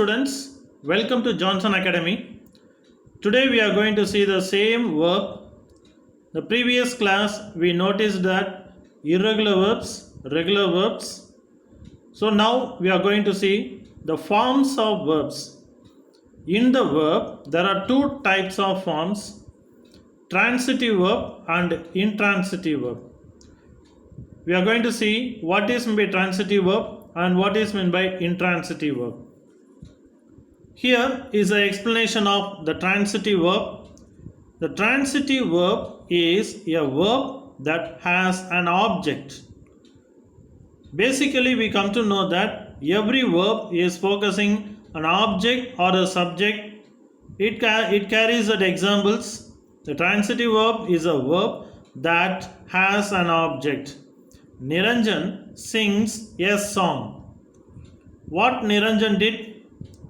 students, welcome to Johnson Academy. Today we are going to see the same verb. The previous class we noticed that irregular verbs, regular verbs. So now we are going to see the forms of verbs. In the verb there are two types of forms, transitive verb and intransitive verb. We are going to see what is meant by transitive verb and what is meant by intransitive verb. Here is an explanation of the transitive verb. The transitive verb is a verb that has an object. Basically, we come to know that every verb is focusing on an object or a subject. It carries the examples. The transitive verb is a verb that has an object. Niranjan sings a song. What Niranjan did?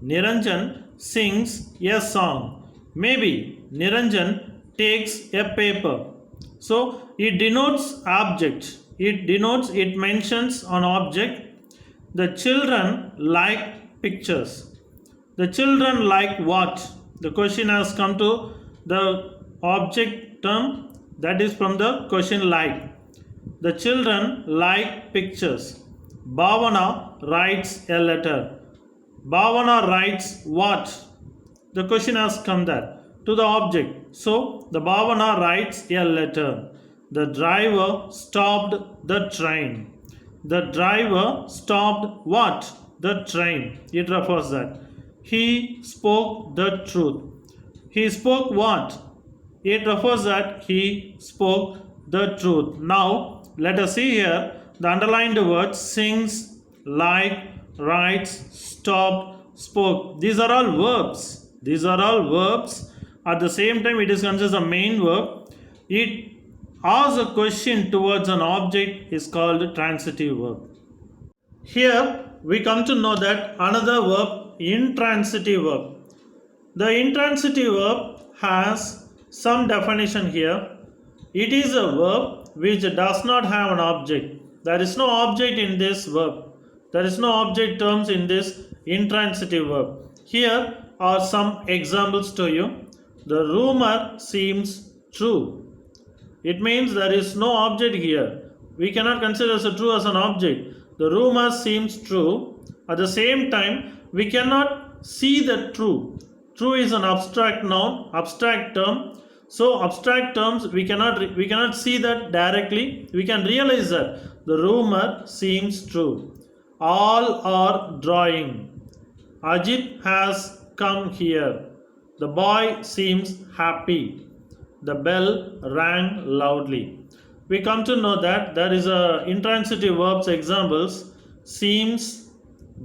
Niranjan sings a song. Maybe Niranjan takes a paper. So it denotes object. It mentions an object. The children like pictures. The children like what? The question has come to the object term, that is from the question like. The children like pictures. Bhavana writes a letter. Bhavana writes what? The question has come there to the object. So the Bhavana writes a letter. The driver stopped the train. The driver stopped what? The train. It refers that. He spoke the truth. He spoke what? It refers that he spoke the truth. Now let us see here the underlined words sings, like, writes, stopped, spoke. These are all verbs. At the same time, it is considered a main verb. It asks a question towards an object is called transitive verb. Here we come to know that another verb, intransitive verb. The intransitive verb has some definition here. It is a verb which does not have an object. There is no object in this verb. There is no object terms in this intransitive verb. Here are some examples to you. The rumor seems true. It means there is no object here. We cannot consider as true as an object. The rumor seems true. At the same time, we cannot see the true. True is an abstract noun, abstract term. So abstract terms we cannot see that directly. We can realize that the rumor seems true. All are drawing. Ajit has come here. The boy seems happy. The bell rang loudly. We come to know that there is a intransitive verbs examples: seems,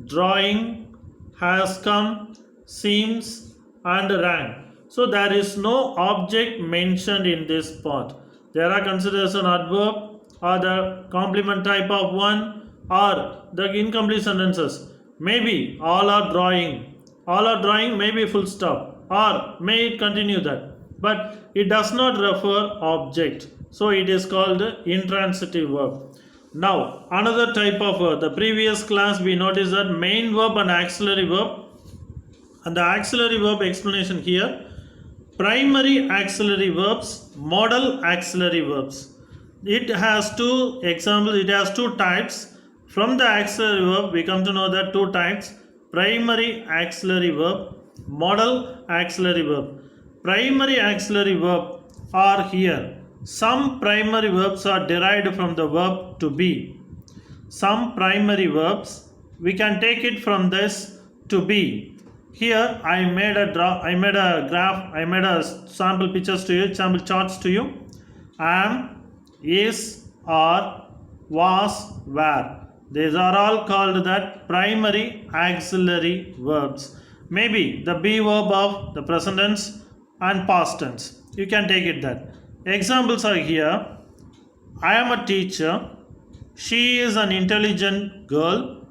drawing, has come, seems, and rang. So there is no object mentioned in this part. There are considered as an adverb or the complement type of one or the incomplete sentences. Maybe all are drawing. All are drawing may be full stop or may it continue that. But it does not refer object. So it is called intransitive verb. Now another type of verb. The previous class we noticed that main verb and auxiliary verb. And the auxiliary verb explanation here. Primary auxiliary verbs, modal auxiliary verbs. It has two examples, it has two types. From the auxiliary verb, we come to know that two types: primary auxiliary verb, modal auxiliary verb. Primary auxiliary verb are here. Some primary verbs are derived from the verb to be. Some primary verbs, we can take it from this to be. Here I made a graph, I made a sample pictures to you, sample charts to you. Am, is, are, was, were. These are all called that primary auxiliary verbs. Maybe the be verb of the present tense and past tense. You can take it that. Examples are here. I am a teacher. She is an intelligent girl.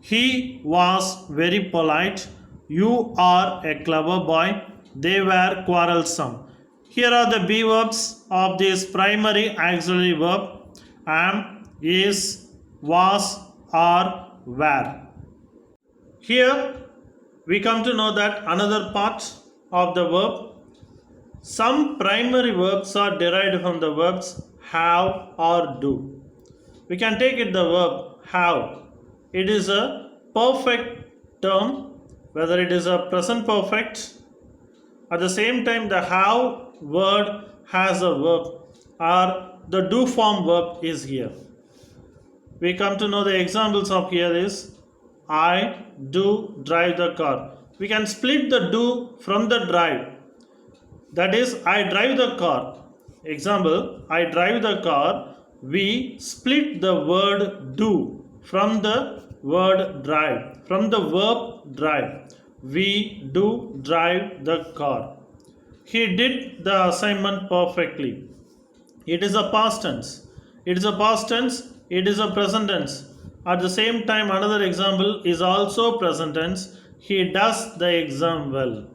He was very polite. You are a clever boy. They were quarrelsome. Here are the be verbs of this primary auxiliary verb: am, is, was, are, were. Here we come to know that another part of the verb. Some primary verbs are derived from the verbs have or do. We can take it the verb have. It is a perfect term, whether it is a present perfect. At the same time, the have word has a verb, or the do form verb is here. We come to know the examples of here is I do drive the car. We can split the do from the drive. That is, I drive the car. Example, I drive the car. We split the word do from the word drive, from the verb drive. We do drive the car. He did the assignment perfectly. It is a past tense. It is a past tense. It is a present tense. At the same time, another example is also present tense. He does the exam well.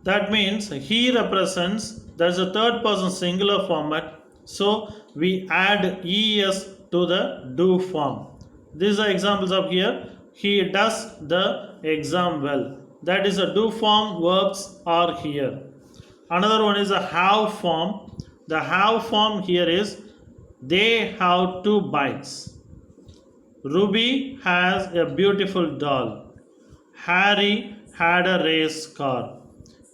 That means he represents, there's a third person singular format, so we add es to the do form. These are examples of here. He does the exam well. That is a do form verbs are here. Another one is a have form. The have form here is they have 2 bikes. Ruby has a beautiful doll. Harry had a race car.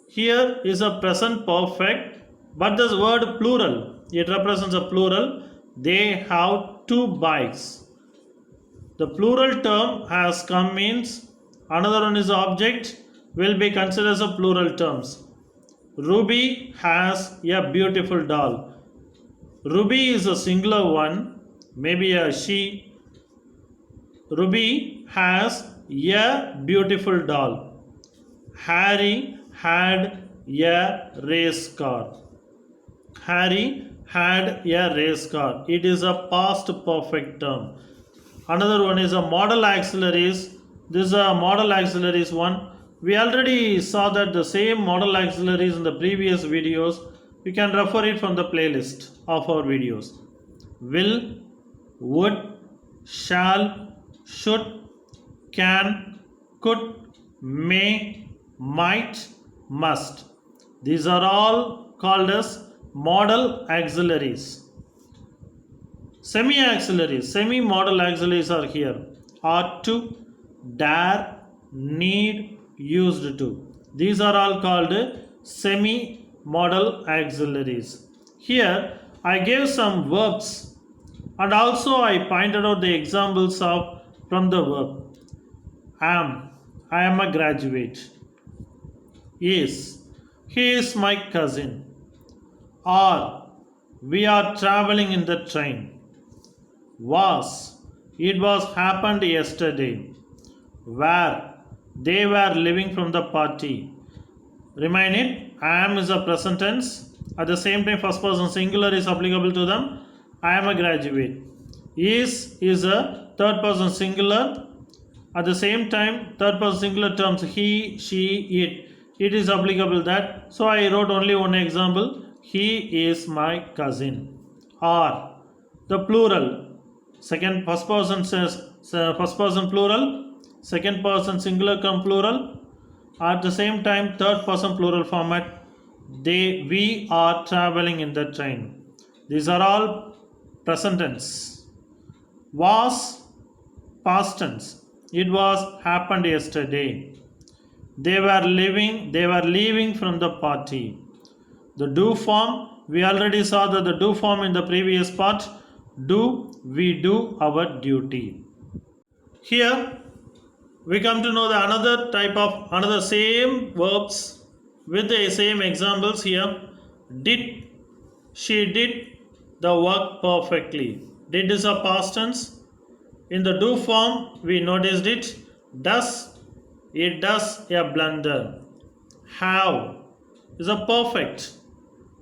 Here is a present perfect, but this word plural, it represents a plural. They have 2 bikes. The plural term has come means another one is object, will be considered as a plural terms. Ruby has a beautiful doll. Ruby is a singular one, maybe a she. Ruby has a beautiful doll. Harry had a race car. Harry had a race car. It is a past perfect term. Another one is a model auxiliaries. This is a model auxiliaries one. We already saw that the same model auxiliaries in the previous videos. You can refer it from the playlist of our videos. Will, would, shall, should, can, could, may, might, must. These are all called as model auxiliaries. Semi auxiliaries, semi model auxiliaries are here. Ought to, dare, need, used to. These are all called semi model auxiliaries. Here I gave some verbs and also I pointed out the examples of from the verb. I am a graduate. Is, he is my cousin. Or, we are traveling in the train. Was, it was happened yesterday. Where, they were leaving from the party. Remind it, I am is a present tense. At the same time, first person singular is applicable to them. I am a graduate. Is a third person singular. At the same time, third person singular terms he, she, it is applicable that. So I wrote only one example. He is my cousin. Or the plural, first person says first person plural, second person singular come plural. At the same time, third person plural format. We are traveling in the train. These are all present tense. Was, past tense. It was happened yesterday. They were leaving from the party. The do form, we already saw that the do form in the previous part. Do, we do our duty. Here we come to know the another same verbs with the same examples here. Did, she did the work perfectly. Did is a past tense. In the do form we noticed it. Does, it does a blunder. Have is a perfect,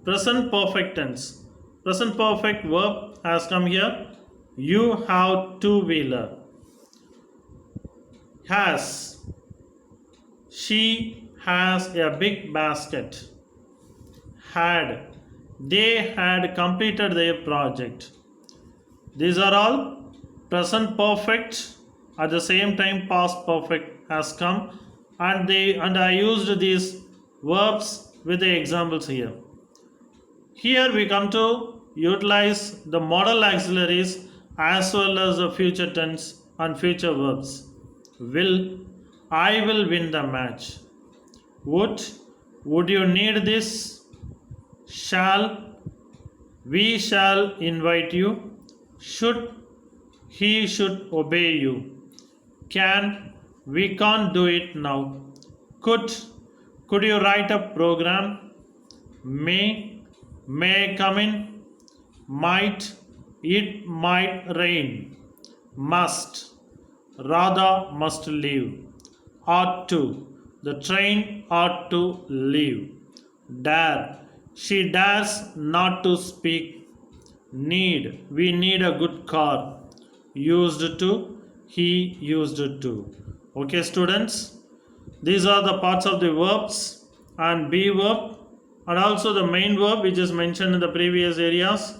present perfect tense. Present perfect verb has come here. You have 2-wheeler. Has, she has a big basket. Had, they had completed their project. These are all present perfect. At the same time, past perfect has come. and I used these verbs with the examples here. Here we come to utilize the modal auxiliaries as well as the future tense and future verbs. Will, I will win the match. Would, would you need this? Shall, we shall invite you. Should, he should obey you. Can, we can't do it now. Could you write a program? May I come in? Might, it might rain. Must, rather must leave. Ought to, the train ought to leave. Dare, she dares not to speak. Need, we need a good car. Used to, he used to. Okay, students, these are the parts of the verbs and be verb and also the main verb which is mentioned in the previous areas.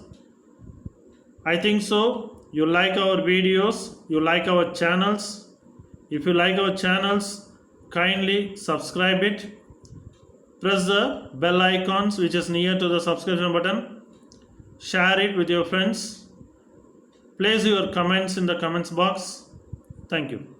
I think so. You like our videos, you like our channels. If you like our channels, kindly subscribe it. Press the bell icons which is near to the subscription button. Share it with your friends. Place your comments in the comments box. Thank you.